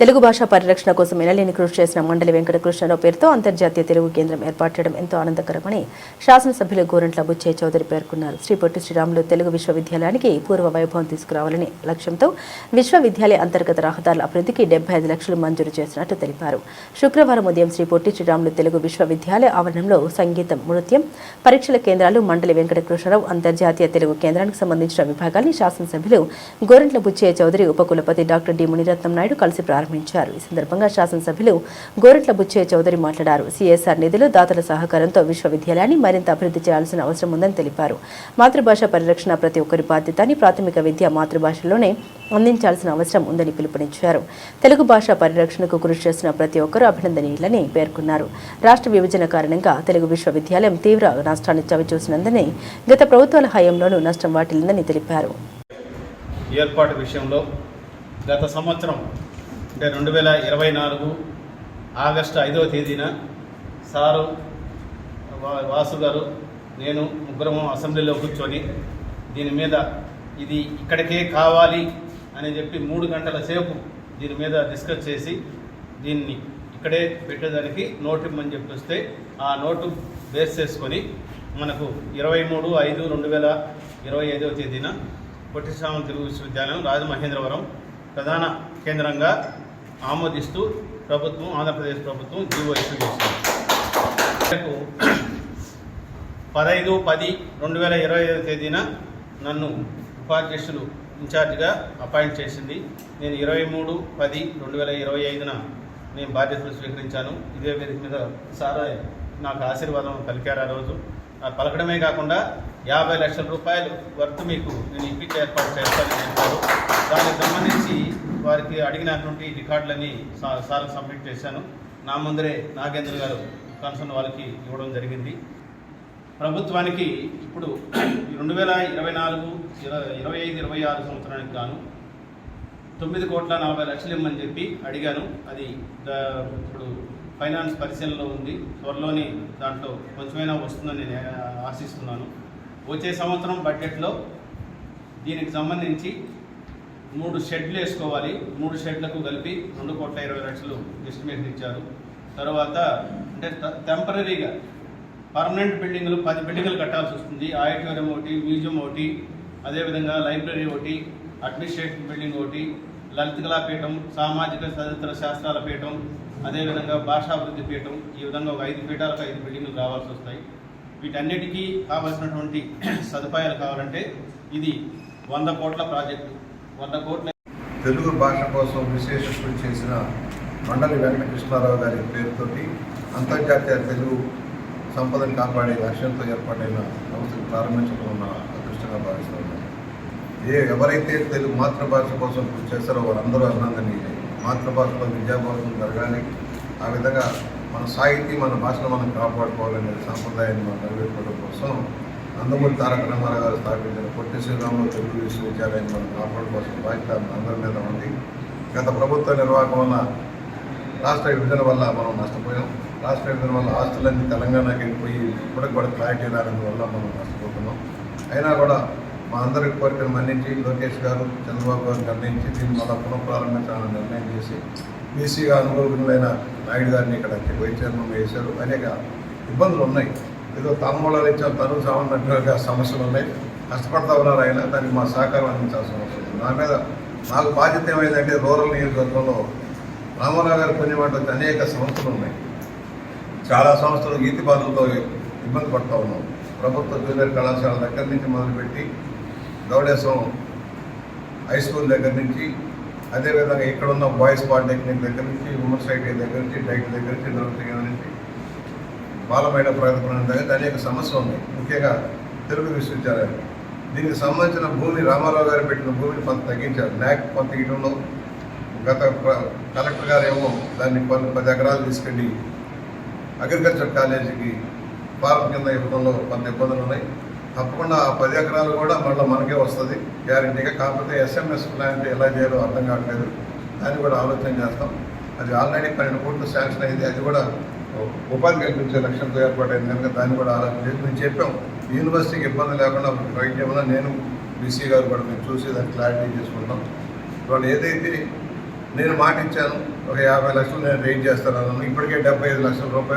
తెలుగు భాష పరిరక్షణ కోసం ఎనలేని కృషి చేసిన మండలి వెంకటకృష్ణరావు పేరుతో అంతర్జాతీయ తెలుగు కేంద్రం ఏర్పాటు చేయడం ఎంతో ఆనందకరమని శాసనసభ్యులు గోరంట్ల బుచ్చయ్య చౌదరి పేర్కొన్నారు. శ్రీ పొట్టి శ్రీరాములు తెలుగు విశ్వవిద్యాలయానికి పూర్వ వైభవం తీసుకురావాలని లక్ష్యంతో విశ్వవిద్యాలయ అంతర్గత రహదారుల అభివృద్ధికి 75 లక్షలు మంజూరు చేసినట్టు తెలిపారు. శుక్రవారం ఉదయం శ్రీ పొట్టి శ్రీరాములు తెలుగు విశ్వవిద్యాలయ ఆవరణంలో సంగీతం, నృత్యం, పరీక్షల కేంద్రాలు మండలి వెంకటకృష్ణరావు అంతర్జాతీయ తెలుగు కేంద్రానికి సంబంధించిన విభాగాన్ని శాసనసభ్యులు గోరంట్ల బుచ్చయ్య చౌదరి, ఉపకులపతి డాక్టర్ డి మునిరత్నం నాయుడు కలిసి ప్రారంభించారు. ఈ సందర్భంగా శాసనసభ్యులు గోరంట్ల బుచ్చయ్య చౌదరి మాట్లాడారు. సిఎస్ఆర్ నిధులు, దాతల సహకారంతో విశ్వవిద్యాలయాన్ని మరింత అభివృద్ధి చేయాల్సిన అవసరం ఉందని తెలిపారు. మాతృభాష పరిరక్షణ ప్రతి ఒక్కరి బాధ్యత అని, ప్రాథమిక విద్య మాతృభాషలోనే అందించాల్సిన అవసరం ఉందని పిలుపునిచ్చారు. తెలుగు భాష పరిరక్షణకు కృషి చేసిన ప్రతి ఒక్కరూ అభినందనీయులని పేర్కొన్నారు. రాష్ట్ర విభజన కారణంగా తెలుగు విశ్వవిద్యాలయం తీవ్ర నష్టాన్ని చవిచూసినందని, గత ప్రభుత్వాల హయాంలోనూ నష్టం వాటిల్లిందని తెలిపారు. ఏర్పాటు విషయంలో గత సంవత్సరం అంటే 2024 ఆగస్టు 5వ తేదీన సారు వాసు గారు, నేను ముగ్గురము అసెంబ్లీలో కూర్చొని దీని మీద ఇది ఇక్కడికే కావాలి అని చెప్పి 3 గంటల సేపు దీని మీద డిస్కస్ చేసి దీన్ని ఇక్కడే పెట్టేదానికి నోటు ఇమ్మని చెప్పి వస్తే ఆ నోటు బేస్ చేసుకొని మనకు 23/5/2025వ తేదీన పొట్టి శ్రీరాములు తెలుగు విశ్వవిద్యాలయం రాజమహేంద్రవరం ప్రధాన కేంద్రంగా ఆమోదిస్తూ ప్రభుత్వం, ఆంధ్రప్రదేశ్ ప్రభుత్వం జీవో ఇష్యూ చేసింది. 15/10/2025 తేదీన నన్ను ఉపాధ్యక్షులు ఇన్ఛార్జిగా అపాయింట్ చేసింది. నేను 23/10/2025న నేను బాధ్యతలు స్వీకరించాను. ఇదే వేదిక మీద సార్ నాకు ఆశీర్వాదం పలికారు. ఆ రోజు పలకడమే కాకుండా 50 లక్షల రూపాయలు వర్త్ మీకు నేను ఇప్పించి ఏర్పాటు చేస్తానని చెప్పారు. దానికి సంబంధించి వారికి అడిగినటువంటి రికార్డులన్నీ సార్కి సబ్మిట్ చేశాను. నా ముందరే నాగేంద్ర గారు కన్సర్న్ వాళ్ళకి ఇవ్వడం జరిగింది. ప్రభుత్వానికి ఇప్పుడు 2024-25-26 సంవత్సరానికి గాను 9,40,00,000 ఇమ్మని చెప్పి అడిగాను. అది ఇప్పుడు ఫైనాన్స్ పరిశీలనలో ఉంది. త్వరలోని దాంట్లో కొంచెమైనా వస్తుందని నేను ఆశిస్తున్నాను. వచ్చే సంవత్సరం బడ్జెట్లో దీనికి సంబంధించి 3 షెడ్లు వేసుకోవాలి. 3 షెడ్లకు కలిపి 2,20,00,000 ఎస్టిమేషన్ ఇచ్చారు. తర్వాత అంటే టెంపరీగా పర్మనెంట్ బిల్డింగ్లు 10 బిల్డింగ్లు కట్టాల్సి వస్తుంది. ఆడిటోరియం ఒకటి, మ్యూజియం ఒకటి, అదేవిధంగా లైబ్రరీ ఒకటి, అడ్మినిస్ట్రేటివ్ బిల్డింగ్ ఒకటి, లలిత కళాపీఠం, సామాజిక తదితర శాస్త్రాల పీఠం, అదేవిధంగా భాషాభివృద్ధి పీఠం, ఈ విధంగా ఒక 5 పీఠాలకు 5 బిల్డింగ్లు రావాల్సి వస్తాయి. వీటన్నిటికీ కావాల్సినటువంటి సదుపాయాలు కావాలంటే ఇది 100 కోట్ల ప్రాజెక్టు. 100 కోట్ల తెలుగు భాష కోసం విశేష కృషి చేసిన మండలి వెంకటకృష్ణారావు గారి పేరుతోటి అంతర్జాతీయ తెలుగు సంపదను కాపాడే లక్ష్యంతో ఏర్పాటైన సంస్థను ప్రారంభించడం ఉన్న అదృష్టంగా భావిస్తున్నాను. ఎవరైతే తెలుగు మాతృభాష కోసం కృషి చేస్తారో వారందరూ అభినందనీయులే. మాతృభాషలో విద్యాభ్యాసం జరగాలి. ఆ విధంగా మన సాహితీ, మన భాషను మనం కాపాడుకోవాలనే సాంప్రదాయాన్ని మనం నెరవేర్చడం కోసం నందమూరి తారక రామారావు గారు స్థాపించిన పొట్టి శ్రీరాములు తెలుగు విశ్వవిద్యాలయాన్ని మనం కాపాడుకోవాల్సిన బాధ్యత అందరి మీద ఉంది. గత ప్రభుత్వ నిర్వాహకం వల్ల, రాష్ట్ర విభజన వల్ల మనం నష్టపోయాం. రాష్ట్ర విభజన వల్ల ఆస్తులన్నీ తెలంగాణకి వెళ్ళిపోయి ఇప్పటికి కూడా క్లారిటీ రాని వల్ల మనం నష్టపోతున్నాం. అయినా కూడా మా అందరి కోరికలు మన్నించి లోకేష్ గారు, చంద్రబాబు గారు నిర్ణయించి దీన్ని మళ్ళీ పునఃప్రారంభించాలని నిర్ణయం చేసి బీసీగా అనుభవజ్ఞులైన నాయుడు గారిని ఇక్కడ వైస్ చైర్మన్ వేశారు. అనేక ఇబ్బందులు ఉన్నాయి. ఏదో తలమూలాలు ఇచ్చాం, తను సామన్నట్టుగా సమస్యలు ఉన్నాయి. కష్టపడతా ఉన్నారు. అయినా దానికి మా సహకారం అందించాల్సిన అవసరం ఉంది. నాకు బాధ్యత ఏమైందంటే రూరల్ నియోజకవర్గంలో రామారావు గారి పుణ్యమాట అనేక సంస్థలు ఉన్నాయి. చాలా సంస్థలు ఈతి బాధలతో ఇబ్బంది పడుతూ ఉన్నాం. ప్రభుత్వ జూనియర్ కళాశాల దగ్గర నుంచి మొదలుపెట్టి గౌడేశం హై స్కూల్ దగ్గర నుంచి, అదేవిధంగా ఇక్కడ ఉన్న బాయ్స్ పాలిటెక్నిక్ దగ్గర నుంచి, ఉమెన్స్ ఐటీ దగ్గర నుంచి, డైట్ దగ్గర నుంచి, నృత్య నుంచి, బాలమైన ప్రగతిపరం దగ్గర అనేక సమస్యలు ఉన్నాయి. ముఖ్యంగా తెలుగు విశ్వవిద్యాలయం దీనికి సంబంధించిన భూమి రామారావు గారు పెట్టిన భూమిని కొంత తగ్గించారు. న్యాక్ కొంత ఇవ్వడంలో గత కలెక్టర్ గారు ఏమో దాన్ని 10 ఎకరాలు తీసుకెళ్ళి అగ్రికల్చర్ కాలేజీకి ఫారం కింద ఇవ్వడంలో కొంత ఇబ్బందులు ఉన్నాయి. తప్పకుండా ఆ 10 ఎకరాలు కూడా మళ్ళీ మనకే వస్తుంది గ్యారంటీగా. కాకపోతే SMS ప్లాంట్ ఎలా చేయాలో అర్థం కావట్లేదు. దాన్ని కూడా ఆలోచన చేస్తాం. అది ఆల్రెడీ 12 కోట్లు శాంక్షన్ అయింది. అది కూడా ఉపాధి కల్పించే లక్ష్యంతో ఏర్పాటైంది కనుక దాన్ని కూడా ఆలోచన చేసి మేము చెప్పాం. యూనివర్సిటీకి ఇబ్బంది లేకుండా రైట్ ఏమన్నా నేను బీసీ గారు కూడా మేము చూసి దాన్ని క్లారిటీ చేసుకుంటాం. వాళ్ళు ఏదైతే నేను మాట ఇచ్చాను, ఒక 50 లక్షలు నేను రేట్ చేస్తాను. ఇప్పటికే 75 లక్షల రూపాయలు